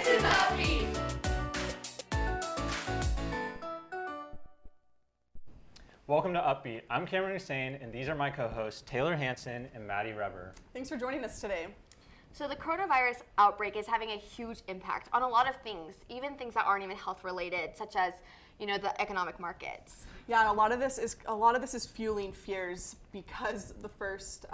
This is Upbeat. Welcome to Upbeat. I'm Cameron Hussein, and these are my co-hosts, Taylor Hansen and Maddie Reber. Thanks for joining us today. So the coronavirus outbreak is having a huge impact on a lot of things, even things that aren't even health related, such as, the economic markets. Yeah, and a lot of this is fueling fears because the first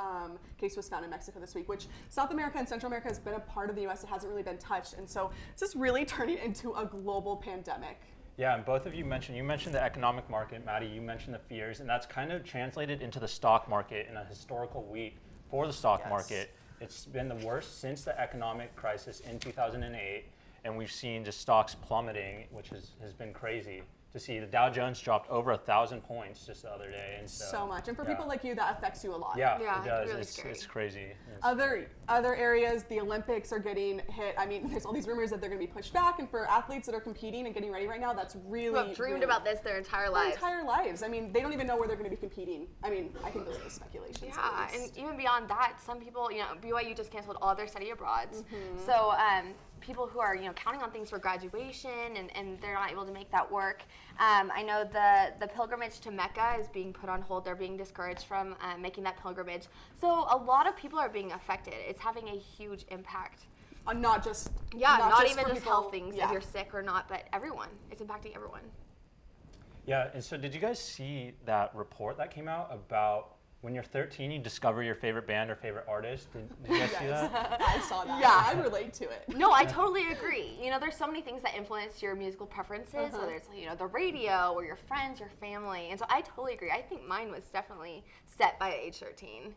case was found in Mexico this week, which South America and Central America has been a part of the U.S. that hasn't really been touched, and so it's just really turning into a global pandemic. Yeah, and both of you mentioned the economic market. Maddie, you mentioned the fears, and that's kind of translated into the stock market in a historical week for the stock market. It's been the worst since the economic crisis in 2008, and we've seen just stocks plummeting, which has been crazy to see. The Dow Jones dropped over 1,000 points just the other day. And so much. And for people like you, that affects you a lot. Yeah, it does. Really It's crazy. Other areas, the Olympics are getting hit. I mean, there's all these rumors that they're going to be pushed back, and for athletes that are competing and getting ready right now, that's really, Who have dreamed about this their entire lives. I mean, they don't even know where they're going to be competing. I mean, I think those are the speculations. Yeah, and even beyond that, some people, BYU just canceled all their study abroads. Mm-hmm. So people who are, counting on things for graduation and they're not able to make that work. I know the pilgrimage to Mecca is being put on hold. They're being discouraged from making that pilgrimage. So a lot of people are being affected. It's having a huge impact. Not just not even just people, health things if you're sick or not, but everyone. It's impacting everyone. Yeah, and so did you guys see that report that came out about when you're 13, you discover your favorite band or favorite artist? Did you guys see that? I saw that. Yeah, I relate to it. No, I totally agree. There's so many things that influence your musical preferences, whether it's, the radio or your friends, your family. And so I totally agree. I think mine was definitely set by age 13,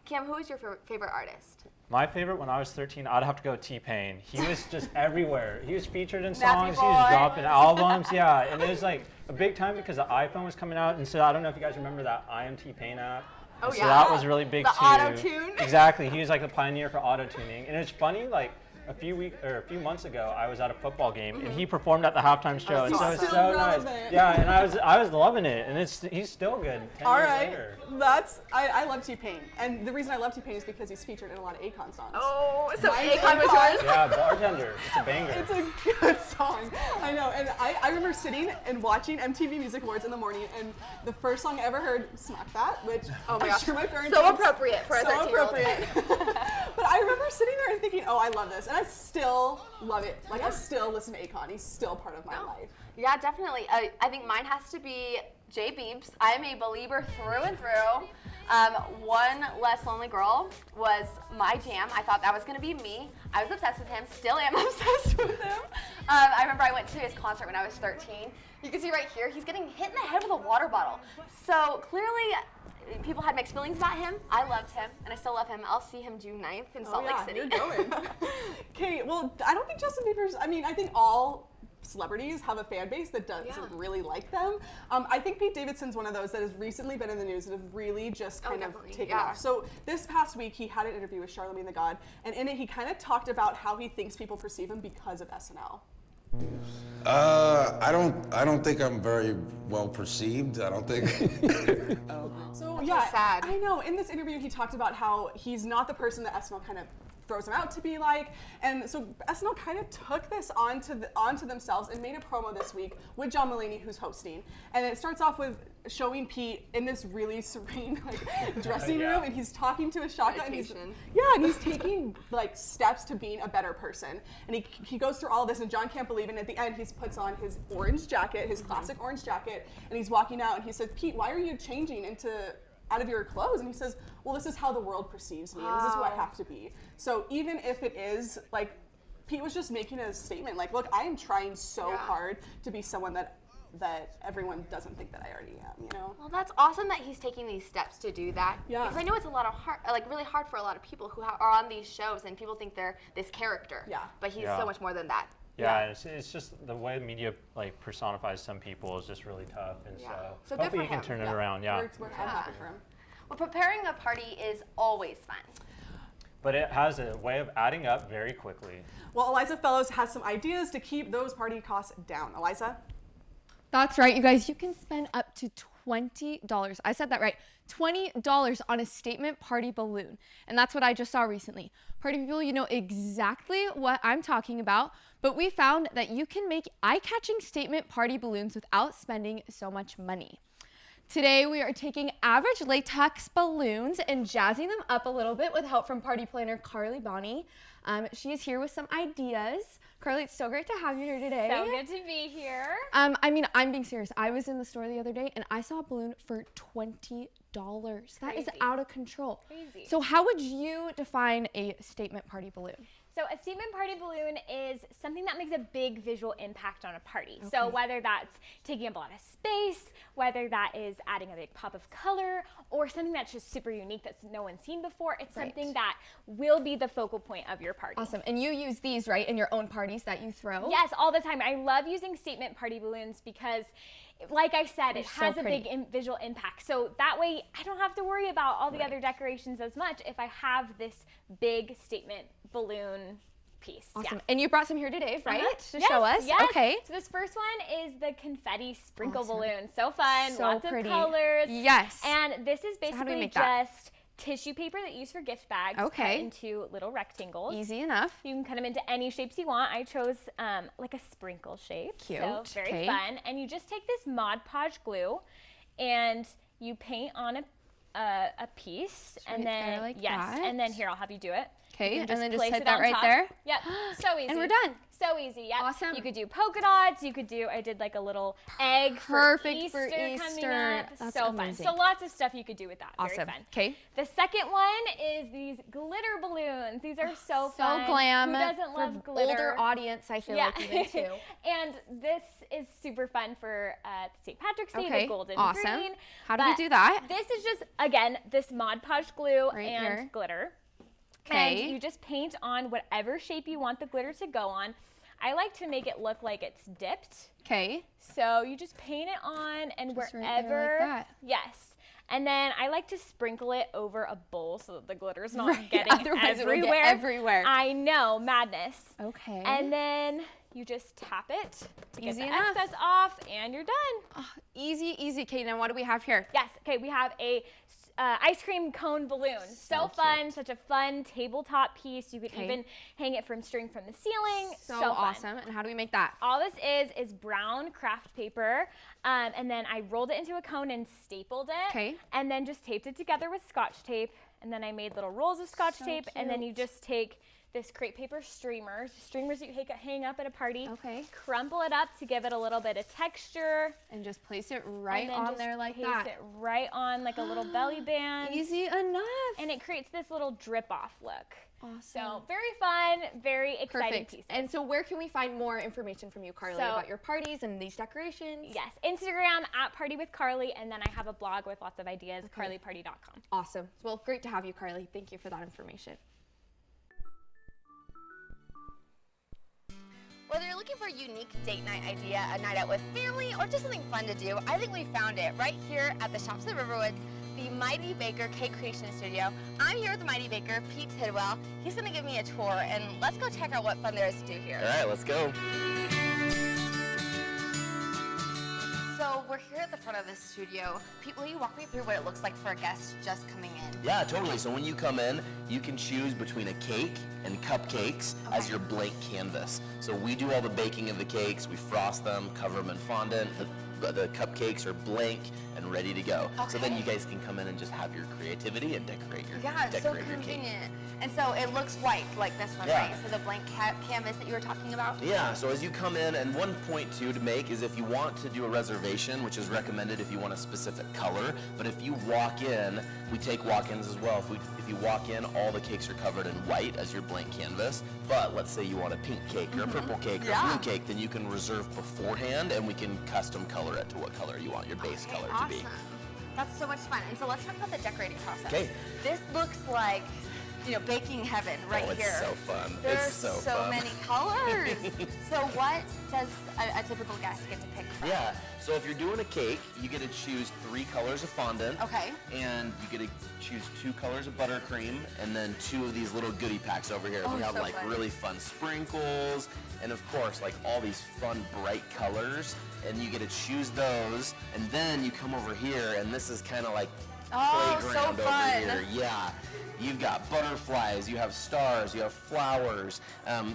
Cam, who is your favorite artist? My favorite when I was 13, I'd have to go T-Pain. He was just everywhere. He was featured in songs, he was dropping albums, and it was like a big time because the iPhone was coming out, and so I don't know if you guys remember that I Am T-Pain app. Oh, so that was really big too. The auto-tune? Exactly, he was like the pioneer for auto-tuning. And it's funny, like a few months ago, I was at a football game and he performed at the halftime show, and so it's so nice. Yeah, and I was loving it, and he's still good. 10 All years right, later. I love T-Pain, and the reason I love T-Pain is because he's featured in a lot of Akon songs. Oh, so Akon was yours? Yeah, Bartender. It's a banger. It's a good song. I know, and I remember sitting and watching MTV Music Awards in the morning, and the first song I ever heard, Smack That, which oh my I'm gosh, sure my parents so appropriate for a 13-year-old. But I remember sitting there and thinking, oh, I love this, and I still love it. Like, I still listen to Akon. He's still part of my life. Yeah, definitely. I think mine has to be Jay Beebs. I'm a believer through and through. One Less Lonely Girl was my jam. I thought that was going to be me. I was obsessed with him. Still am obsessed with him. I remember I went to his concert when I was 13. You can see right here, he's getting hit in the head with a water bottle. So clearly, people had mixed feelings about him. I loved him, and I still love him. I'll see him June 9th in Salt Lake City. You're going. Okay, well, I don't think Justin Bieber's, I think all celebrities have a fan base that doesn't really like them. I think Pete Davidson's one of those that has recently been in the news that have really just kind of taken off. So this past week, he had an interview with Charlamagne the God, and in it, he kind of talked about how he thinks people perceive him because of SNL. I don't think I'm very well perceived. I don't think. So That's so sad. I know. In this interview, he talked about how he's not the person that SNL kind of throws him out to be like, and so SNL kind of took this onto themselves and made a promo this week with John Mulaney, who's hosting, and it starts off with showing Pete in this really serene dressing room, and he's talking to a shotgun, and he's taking like steps to being a better person, and he goes through all of this, and John can't believe it, and at the end he puts on his orange jacket, his classic orange jacket, and he's walking out, and he says, Pete, why are you changing out of your clothes? And he says, well, this is how the world perceives me. Wow. This is who I have to be. So even if it is, like, Pete was just making a statement, like, look, I am trying so hard to be someone that everyone doesn't think that I already am, Well, that's awesome that he's taking these steps to do that. Yeah. Because I know it's really hard for a lot of people who are on these shows, and people think they're this character. Yeah. But he's so much more than that. Yeah, it's just the way media personifies some people is just really tough, and so hopefully he can turn it around. I'm happy for him. Well, preparing a party is always fun. But it has a way of adding up very quickly. Well, Eliza Fellows has some ideas to keep those party costs down. Eliza? That's right, you guys. You can spend up to $20. I said that right. $20 on a statement party balloon. And that's what I just saw recently. Party people, you know exactly what I'm talking about, but we found that you can make eye-catching statement party balloons without spending so much money. Today, we are taking average latex balloons and jazzing them up a little bit with help from party planner Carly Bonney. She is here with some ideas. Carly, it's so great to have you here today. So good to be here. I mean, I'm being serious. I was in the store the other day and I saw a balloon for $20. That is out of control. Crazy. So how would you define a statement party balloon? So a statement party balloon is something that makes a big visual impact on a party. So whether that's taking up a lot of space, whether that is adding a big pop of color, or something that's just super unique that's no one's seen before, it's something that will be the focal point of your party. Awesome. And you use these, right, in your own parties that you throw? Yes, all the time. I love using statement party balloons because, like I said, it has a big visual impact. So that way I don't have to worry about all the other decorations as much if I have this big statement balloon piece. Awesome. And you brought some here today, right? To Yes, show us. yes. Okay. So this first one is the confetti sprinkle balloon. So fun. So lots pretty. of colors. Yes. And this is how do we basically make that? just tissue paper that you use for gift bags Okay. cut into little rectangles. Easy enough. You can cut them into any shapes you want. I chose like a sprinkle shape. Cute. So very Okay. fun. And you just take this Mod Podge glue and you paint on a piece. Right And then, there like yes. that. And then here, I'll have you do it. Okay, You and can then just place hit it that on right top. there. Yep, so easy. And we're done. So easy, yeah. Awesome. You could do polka dots. You could do, I did like a little egg Perfect for for Easter Easter. coming up. That's so amazing. fun. So lots of stuff you could do with that. Awesome. Very fun. Okay. The second one is these glitter balloons. These are so fun. So glam. Who doesn't for love glitter? older audience, I feel like even too. And this is super fun for St. Patrick's Day, Okay, the golden awesome. green. How do we But do that? This is just, again, this Mod Podge glue Right and here. glitter. Okay. And you just paint on whatever shape you want the glitter to go on. I like to make it look like it's dipped. Okay. So you just paint it on and Just right wherever. there like that. Yes. And then I like to sprinkle it over a bowl so that the glitter's not Right, getting otherwise it will everywhere. get everywhere. I know, madness. Okay. And then you just tap it to get Easy the enough. excess off and you're done. Oh, easy, easy. Okay, now what do we have here? Yes, okay, we have a ice cream cone balloon. So fun, such a fun tabletop piece. You could even hang it from string from the ceiling. So fun. awesome. And how do we make that? All this is brown craft paper, and then I rolled it into a cone and stapled it. Okay. And then just taped it together with Scotch tape. And then I made little rolls of Scotch tape, and then you just take this crepe paper streamers that you hang up at a party. Okay. Crumple it up to give it a little bit of texture. And just place it right and then on just there like paste that. it right on like a little belly band. Easy enough. And it creates this little drip off look. Awesome. So very fun, very exciting Perfect. pieces. And so where can we find more information from you, Carly, So- about your parties and these decorations? Yes, Instagram at Party with Carly, and then I have a blog with lots of ideas, carlyparty.com. Awesome. Well, great to have you, Carly. Thank you for that information. Whether you're looking for a unique date night idea, a night out with family, or just something fun to do, I think we found it right here at the Shops of the Riverwoods, the Mighty Baker Cake Creation Studio. I'm here with the Mighty Baker, Pete Tidwell. He's going to give me a tour, and let's go check out what fun there is to do here. All right, let's go. So we're here at the front of this studio. Pete, will you walk me through what it looks like for a guest just coming in? Yeah, totally. So when you come in, you can choose between a cake and cupcakes as your blank canvas. So we do all the baking of the cakes, we frost them, cover them in fondant. The cupcakes are blank and ready to go. So then you guys can come in and just have your creativity and decorate your Yeah, it's so cake. convenient. And so it looks white like this one, Yeah. right? So the blank canvas that you were talking about? Yeah, so as you come in, and one point too to make is if you want to do a reservation, which is recommended if you want a specific color, but if you walk in, we take walk-ins as well. If you walk in, all the cakes are covered in white as your blank canvas, but let's say you want a pink cake or a purple cake or a blue cake, then you can reserve beforehand and we can custom color it to what color you want your base color to be. That's so much fun. And so let's talk about the decorating process. Okay. This looks like baking heaven right Oh, it's here. so fun. There's It's so fun. many colors. So what does a typical guest get to pick from? Yeah, so if you're doing a cake, you get to choose 3 colors of fondant. Okay. And you get to choose 2 colors of buttercream, and then 2 of these little goodie packs over here. Oh, We have so like fun. really fun sprinkles, and of course like all these fun bright colors, and you get to choose those, and then you come over here, and this is kind of like Oh, playground so over fun. here. Yeah. You've got butterflies, you have stars, you have flowers,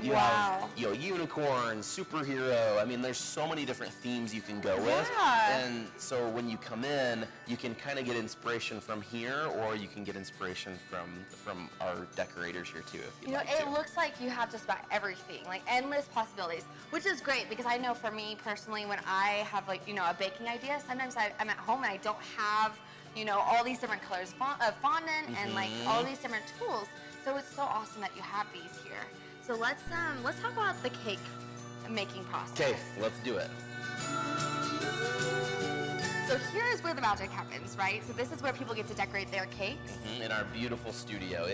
you Wow. have unicorns, superhero. I mean, there's so many different themes you can go with. Yeah. And so when you come in, you can kind of get inspiration from here, or you can get inspiration from our decorators here too, if you'd like It to. looks like you have just about everything, like endless possibilities, which is great because I know for me personally, when I have a baking idea, sometimes I'm at home and I don't have, all these different colors of fondant and like all these different tools. So it's so awesome that you have these here. So let's talk about the cake making process. Okay, let's do it. So here is where the magic happens, right? So this is where people get to decorate their cakes. In our beautiful studio.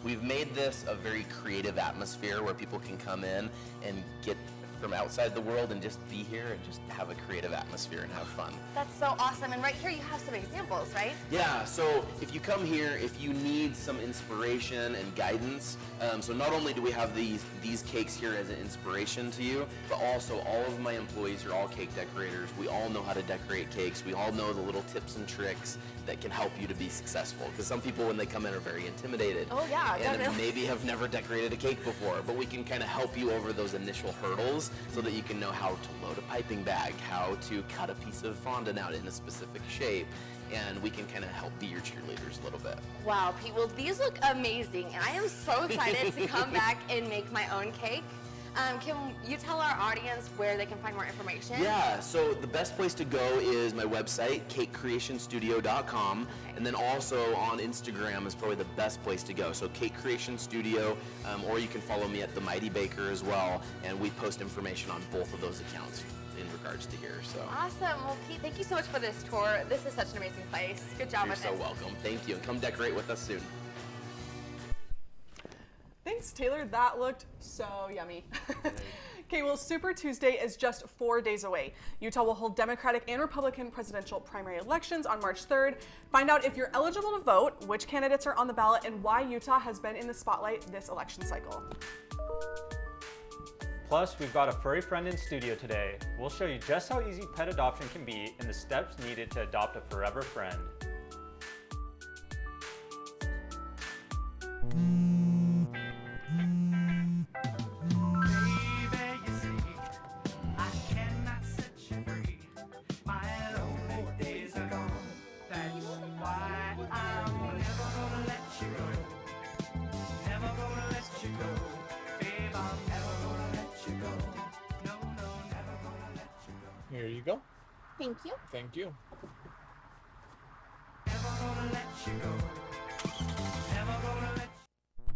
We've made this a very creative atmosphere where people can come in and get from outside the world and just be here and just have a creative atmosphere and have fun. That's so awesome. And right here you have some examples, right? Yeah, so if you come here, if you need some inspiration and guidance, so not only do we have these cakes here as an inspiration to you, but also all of my employees are all cake decorators. We all know how to decorate cakes. We all know the little tips and tricks that can help you to be successful. Because some people, when they come in, are very intimidated. Oh, yeah, and definitely. maybe have never decorated a cake before, but we can kind of help you over those initial hurdles so that you can know how to load a piping bag, how to cut a piece of fondant out in a specific shape, and we can kind of help be your cheerleaders a little bit. Wow, Pete, well these look amazing and I am so excited to come back and make my own cake. Can you tell our audience where they can find more information? Yeah, so the best place to go is my website, cakecreationstudio.com, and then also on Instagram is probably the best place to go. So Cake Creation Studio, or you can follow me at The Mighty Baker as well, and we post information on both of those accounts in regards to here. So Awesome. Well, Pete, thank you so much for this tour. This is such an amazing place. Good job you're with so it. welcome. Thank you, and come decorate with us soon. Thanks, Taylor. That looked so yummy. Okay, well, Super Tuesday is just 4 days away. Utah will hold Democratic and Republican presidential primary elections on March 3rd. Find out if you're eligible to vote, which candidates are on the ballot, and why Utah has been in the spotlight this election cycle. Plus, we've got a furry friend in studio today. We'll show you just how easy pet adoption can be and the steps needed to adopt a forever friend. Here you go. Thank you. Thank you.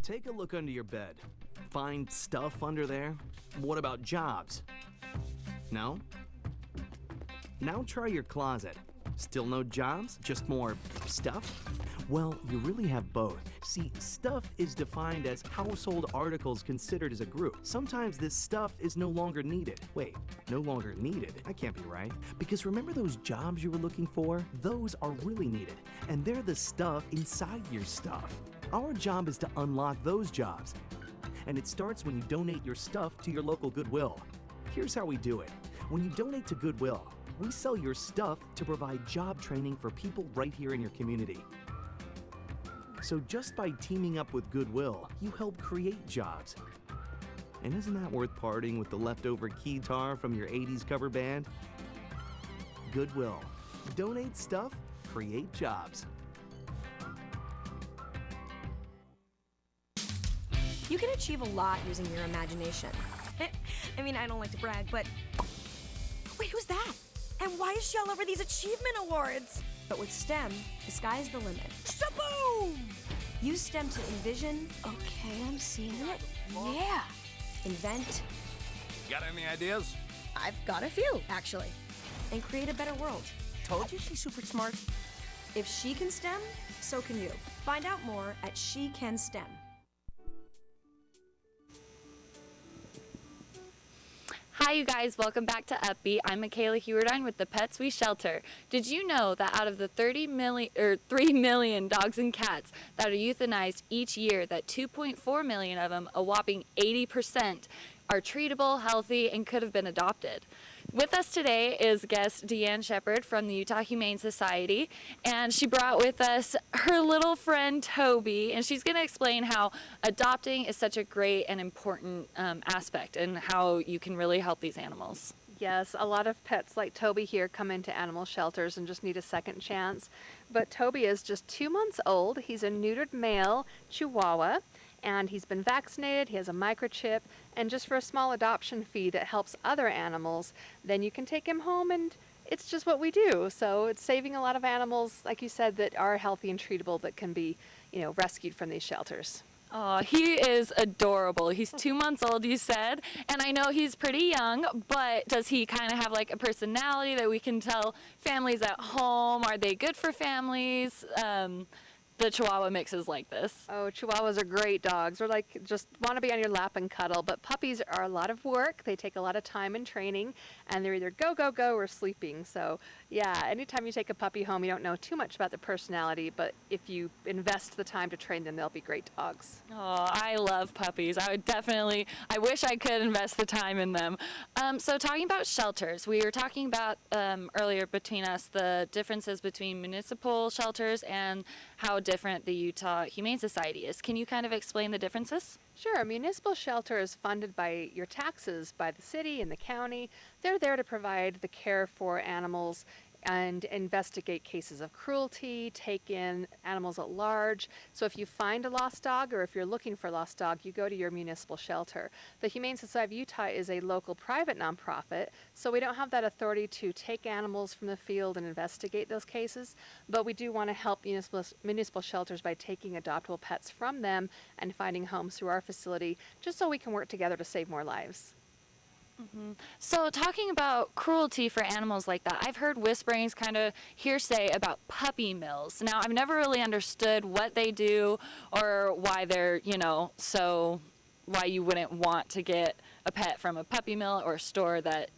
Take a look under your bed. Find stuff under there? What about jobs? No? Now try your closet. Still no jobs? Just more stuff? Well, you really have both. See, stuff is defined as household articles considered as a group. Sometimes this stuff is no longer needed. Wait, no longer needed? That can't be right. Because remember those jobs you were looking for? Those are really needed. And they're the stuff inside your stuff. Our job is to unlock those jobs. And it starts when you donate your stuff to your local Goodwill. Here's how we do it. When you donate to Goodwill, we sell your stuff to provide job training for people right here in your community. So just by teaming up with Goodwill, you help create jobs. And isn't that worth parting with the leftover keytar from your 80s cover band? Goodwill. Donate stuff, create jobs. You can achieve a lot using your imagination. I mean, I don't like to brag, but... Wait, who's that? And why is she all over these achievement awards? But with STEM, the sky's the limit. Shaboom! Use STEM to envision... Okay, I'm seeing it. Yeah. Invent... Got any ideas? I've got a few, actually. And create a better world. Told you she's super smart. If she can STEM, so can you. Find out more at SheCanSTEM. Hi, you guys. Welcome back to Upbeat. I'm Michaela Hewardine with the Pets We Shelter. Did you know that out of the 3 million dogs and cats that are euthanized each year, that 2.4 million of them, a whopping 80%, are treatable, healthy, and could have been adopted? With us today is guest Deanne Shepard from the Utah Humane Society, and she brought with us her little friend Toby, and she's going to explain how adopting is such a great and important aspect and how you can really help these animals. Yes, a lot of pets like Toby here come into animal shelters and just need a second chance. But Toby is just 2 months old. He's a neutered male Chihuahua, and he's been vaccinated. He has a microchip, and just for a small adoption fee that helps other animals, then you can take him home, and it's just what we do. So it's saving a lot of animals, like you said, that are healthy and treatable that can be, rescued from these shelters. Oh, he is adorable. He's 2 months old, you said, and I know he's pretty young, but does he kind of have like a personality that we can tell families at home? Are they good for families? The Chihuahua mixes like this. Oh, Chihuahuas are great dogs. They're like, just want to be on your lap and cuddle, but puppies are a lot of work. They take a lot of time and training, and they're either go, go, go or sleeping. So yeah, anytime you take a puppy home, you don't know too much about their personality, but if you invest the time to train them, they'll be great dogs. Oh, I love puppies. I wish I could invest the time in them. So talking about shelters, we were talking about earlier between us the differences between municipal shelters and how different the Utah Humane Society is. Can you kind of explain the differences? Sure. A municipal shelter is funded by your taxes, by the city and the county. They're there to provide the care for animals and investigate cases of cruelty, take in animals at large. So if you find a lost dog or if you're looking for a lost dog, you go to your municipal shelter. The Humane Society of Utah is a local private nonprofit, so we don't have that authority to take animals from the field and investigate those cases, but we do want to help municipal shelters by taking adoptable pets from them and finding homes through our facility, just so we can work together to save more lives. Mm-hmm. So talking about cruelty for animals like that, I've heard whisperings, kind of hearsay about puppy mills. Now, I've never really understood what they do or why they're, why you wouldn't want to get a pet from a puppy mill or a store that,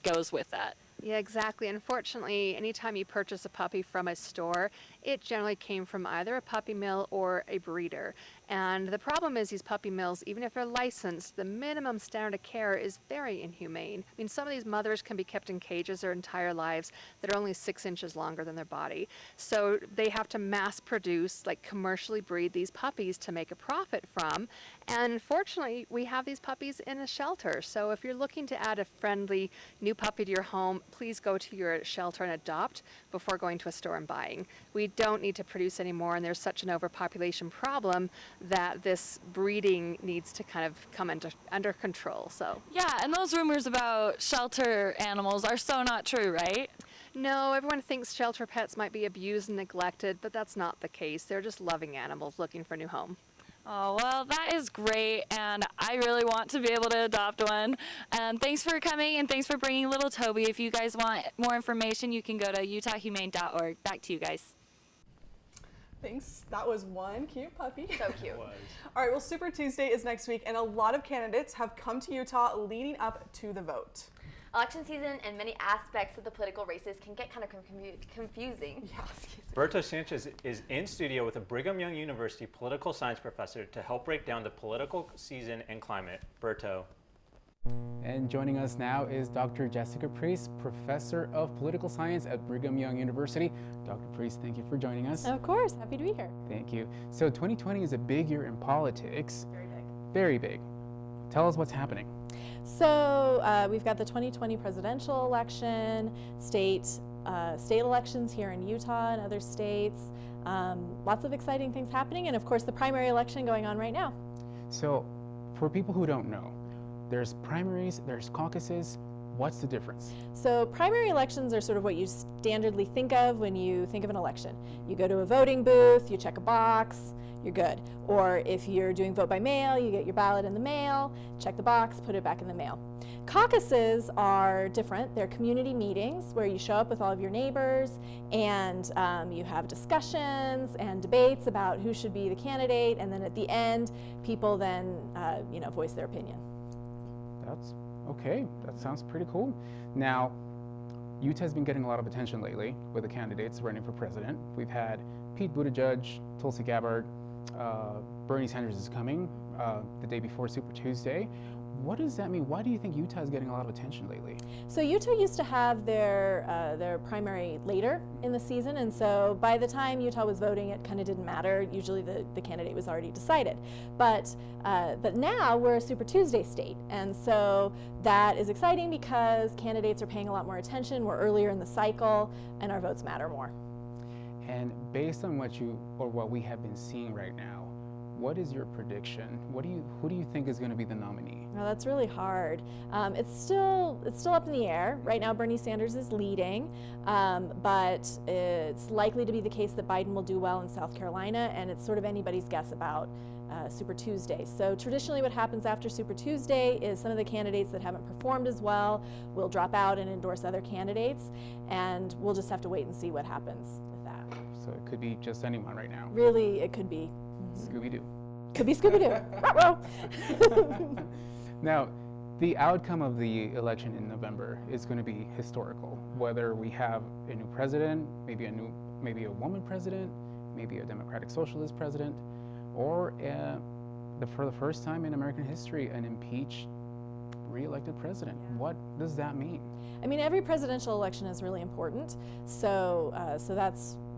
goes with that. Yeah, exactly. Unfortunately, anytime you purchase a puppy from a store, it generally came from either a puppy mill or a breeder. And the problem is these puppy mills, even if they're licensed, the minimum standard of care is very inhumane. I mean, some of these mothers can be kept in cages their entire lives that are only 6 inches longer than their body. So they have to mass produce, like commercially breed these puppies to make a profit from. And unfortunately, we have these puppies in a shelter. So if you're looking to add a friendly new puppy to your home, please go to your shelter and adopt before going to a store and buying. We don't need to produce anymore, and there's such an overpopulation problem that this breeding needs to kind of come under control. So yeah, and those rumors about shelter animals are so not true, right? No, everyone thinks shelter pets might be abused and neglected, but that's not the case. They're just loving animals looking for a new home. Oh, well, that is great, and I really want to be able to adopt one. Thanks for coming, and thanks for bringing little Toby. If you guys want more information, you can go to utahhumane.org. Back to you guys. Thanks. That was one cute puppy. So cute. All right, well, Super Tuesday is next week, and a lot of candidates have come to Utah leading up to the vote. Election season and many aspects of the political races can get kind of confusing. Yeah, excuse me. Berto Sanchez is in studio with a Brigham Young University political science professor to help break down the political season and climate. Berto. And joining us now is Dr. Jessica Priest, Professor of Political Science at Brigham Young University. Dr. Priest, thank you for joining us. Of course, happy to be here. Thank you. So 2020 is a big year in politics. Very big. Very big. Tell us what's happening. So we've got the 2020 presidential election, state elections here in Utah and other states. Lots of exciting things happening, and of course the primary election going on right now. So for people who don't know, there's primaries, there's caucuses. What's the difference? So primary elections are sort of what you standardly think of when you think of an election. You go to a voting booth, you check a box, you're good. Or if you're doing vote by mail, you get your ballot in the mail, check the box, put it back in the mail. Caucuses are different. They're community meetings where you show up with all of your neighbors and you have discussions and debates about who should be the candidate, and then at the end, people then voice their opinion. That's Okay, that sounds pretty cool. Now, Utah's been getting a lot of attention lately with the candidates running for president. We've had Pete Buttigieg, Tulsi Gabbard, Bernie Sanders is coming the day before Super Tuesday. What does that mean? Why do you think Utah is getting a lot of attention lately? So Utah used to have their primary later in the season, and so by the time Utah was voting, it kind of didn't matter. Usually the candidate was already decided. But now we're a Super Tuesday state, and so that is exciting because candidates are paying a lot more attention. We're earlier in the cycle, and our votes matter more. And based on what we have been seeing right now, what is your prediction? Who do you think is going to be the nominee? Well, that's really hard. It's still up in the air. Right now, Bernie Sanders is leading, but it's likely to be the case that Biden will do well in South Carolina, and it's sort of anybody's guess about Super Tuesday. So traditionally what happens after Super Tuesday is some of the candidates that haven't performed as well will drop out and endorse other candidates, and we'll just have to wait and see what happens with that. So it could be just anyone right now. Really, it could be. Scooby-Doo. Could be Scooby-Doo. Now, the outcome of the election in November is going to be historical. Whether we have a new president, maybe a woman president, maybe a democratic socialist president, or for the first time in American history, an impeached, re-elected president. What does that mean? I mean, every presidential election is really important, so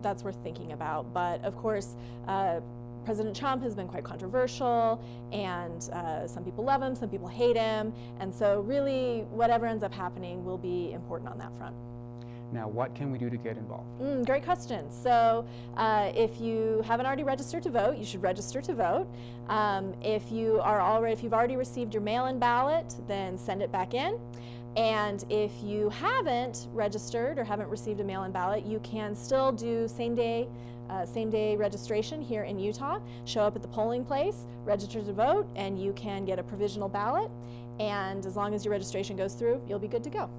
that's worth thinking about. But of course, President Trump has been quite controversial, and some people love him, some people hate him, and so really whatever ends up happening will be important on that front. Now, what can we do to get involved? Great question. So if you haven't already registered to vote, you should register to vote. If you've already received your mail-in ballot, then send it back in. And if you haven't registered or haven't received a mail-in ballot, you can still do same-day registration here in Utah. Show up at the polling place, register to vote, and you can get a provisional ballot. And as long as your registration goes through, you'll be good to go.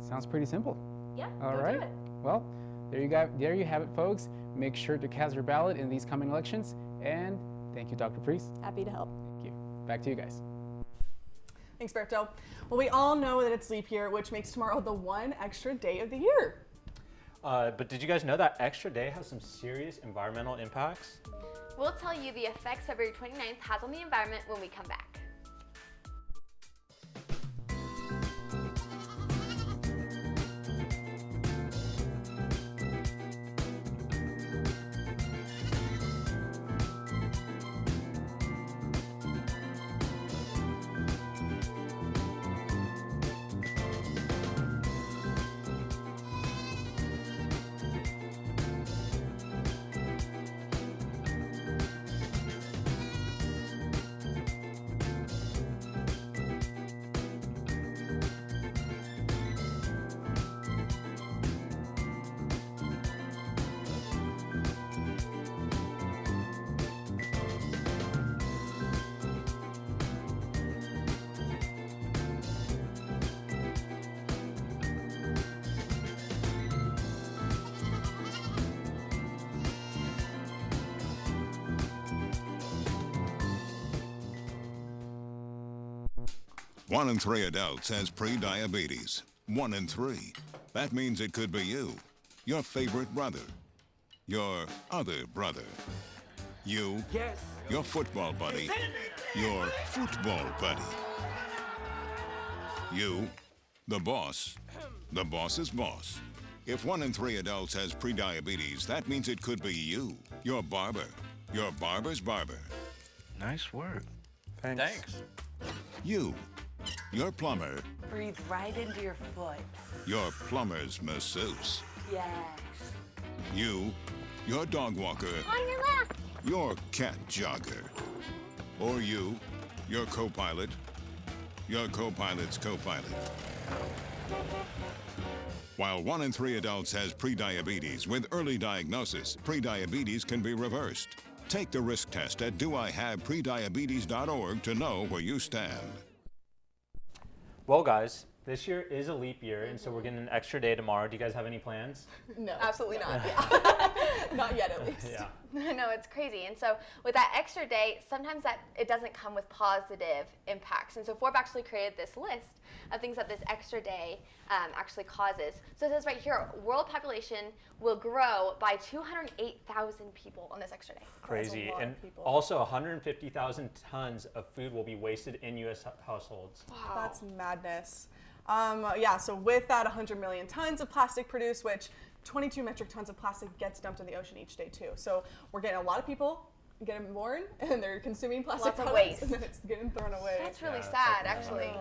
Sounds pretty simple. Yeah, All right. do it. Well, there you have it, folks. Make sure to cast your ballot in these coming elections. And thank you, Dr. Priest. Happy to help. Thank you. Back to you guys. Thanks, Berto. Well, we all know that it's leap year, which makes tomorrow the one extra day of the year. But did you guys know that extra day has some serious environmental impacts? We'll tell you the effects February 29th has on the environment when we come back. One in 3 adults has pre-diabetes. 1 in 3. That means it could be you, your favorite brother, your other brother, you, your football buddy, your football buddy, you, the boss, the boss's boss. If 1 in 3 adults has pre-diabetes, that means it could be you, your barber, your barber's barber. Nice work. Thanks. You, your plumber, Breathe right into your foot. your plumber's masseuse. Yes. You, your dog walker, On your left. your cat jogger. Or you, your co-pilot, your co-pilot's co-pilot. While 1 in 3 adults has prediabetes, with early diagnosis, prediabetes can be reversed. Take the risk test at doihaveprediabetes.org to know where you stand. Well, guys, this year is a leap year, and so we're getting an extra day tomorrow. Do you guys have any plans? No, absolutely not. Not yet, at least. Yeah. No, it's crazy. And so with that extra day, sometimes that it doesn't come with positive impacts. And so Forbes actually created this list of things that this extra day actually causes. So it says right here, world population will grow by 208,000 people on this extra day. Crazy. And also 150,000 tons of food will be wasted in U.S. households. Wow. That's madness. Yeah, so with that 100 million tons of plastic produced, which 22 metric tons of plastic gets dumped in the ocean each day too. So we're getting a lot of people getting born and they're consuming plastic Lots of products waste. and then it's getting thrown away. That's really sad, actually.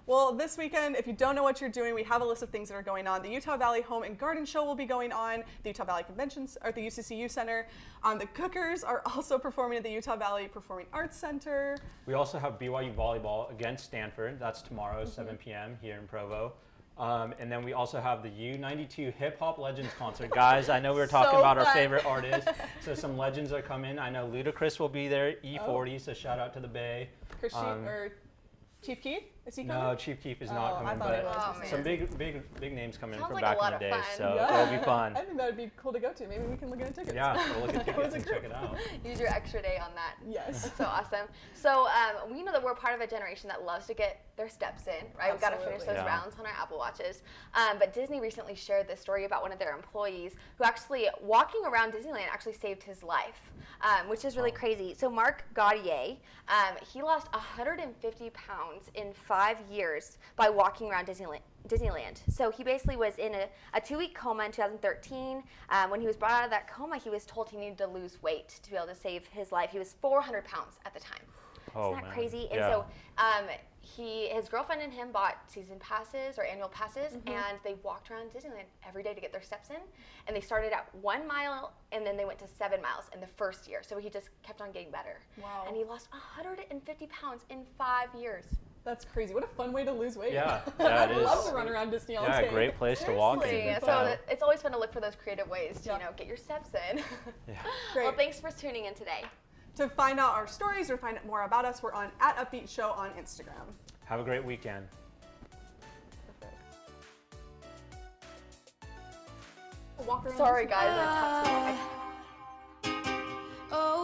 Well, this weekend, if you don't know what you're doing, we have a list of things that are going on. The Utah Valley Home and Garden Show will be going on, the Utah Valley Conventions, or the UCCU Center. The Cookers are also performing at the Utah Valley Performing Arts Center. We also have BYU volleyball against Stanford. That's tomorrow, 7 p.m. here in Provo. And then we also have the U92 Hip Hop Legends concert. Guys, I know we were talking about our favorite artists, so some legends are coming. I know Ludacris will be there, E40, so shout out to the Bay. Chief Keef? Is he coming? No, Chief Keef is not coming, but some big names coming in from like back in the day, so it'll be fun. I think that would be cool to go to. Maybe we can look at tickets. Yeah, we'll look at tickets and check it out. Use your extra day on that. Yes. That's so awesome. So we know that we're part of a generation that loves to get their steps in, right? We've got to finish those rounds on our Apple Watches. But Disney recently shared this story about one of their employees who actually, walking around Disneyland, actually saved his life, which is really crazy. So Mark Gaudier, he lost 150 pounds in 5 years by walking around Disneyland. So he basically was in a 2-week coma in 2013. When he was brought out of that coma, he was told he needed to lose weight to be able to save his life. He was 400 pounds at the time. Isn't that crazy? And so his girlfriend and him bought season passes or annual passes, and they walked around Disneyland every day to get their steps in. And they started at 1 mile, and then they went to 7 miles in the first year. So he just kept on getting better. Wow. And he lost 150 pounds in 5 years. That's crazy. What a fun way to lose weight. Yeah, I'd love to run around Disney all day. Yeah, great place to walk in. So it's always fun to look for those creative ways to, get your steps in. Great. Well, thanks for tuning in today. To find out our stories or find out more about us, we're on @Upbeat Show on Instagram. Have a great weekend. Walk around Sorry, guys. I talked too long. Oh,